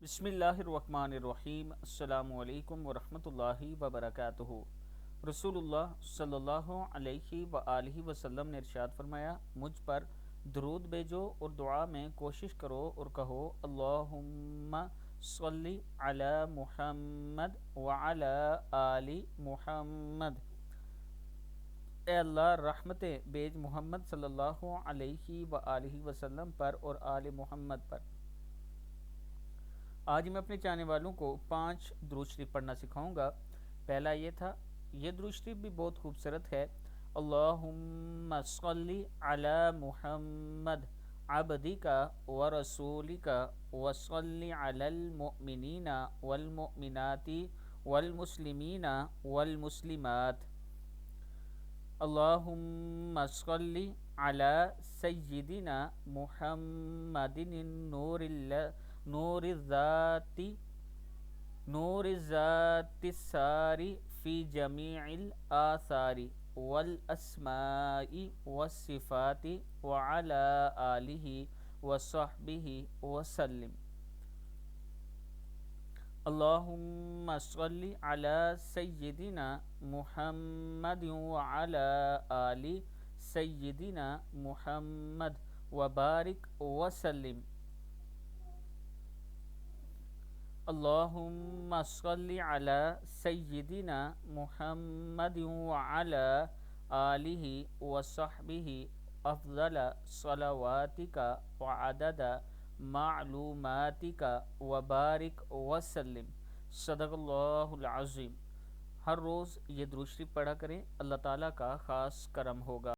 بسم اللہ الرحمن الرحیم۔ السلام علیکم ورحمۃ اللہ وبرکاتہ۔ رسول اللہ صلی اللہ علیہ وآلہ وسلم نے ارشاد فرمایا، مجھ پر درود بھیجو اور دعا میں کوشش کرو اور کہو اللہم صلی علی محمد وعلی آل محمد۔ اے اللہ رحمتیں بھیج محمد صلی اللہ علیہ وآلہ وسلم پر اور آل محمد پر۔ آج میں اپنے چاہنے والوں کو 5 درود شریف پڑھنا سکھاؤں گا۔ پہلا یہ تھا، یہ درود شریف بھی بہت خوبصورت ہے، اللہم صلی علی محمد عبدک و رسولک و صلی علی المؤمنین والمؤمنات والمسلمین والمسلمات، اللہم صلی علی سیدنا محمد نور الذات الساری فی جمیع الآثار والاسماء والصفات وعلی آلہ وصحبہ وسلم، اللہم صلی علی سیدنا محمد وعلی آل سیدنا محمد وبارک وسلم، اللہم صلی علی سیدنا محمد وعلی آلہ وصحبہ افضل صلواتک وعدد معلوماتک وبارک وسلم، صدق اللہ العظیم۔ ہر روز یہ درود شریف پڑھا کریں، اللہ تعالیٰ کا خاص کرم ہوگا۔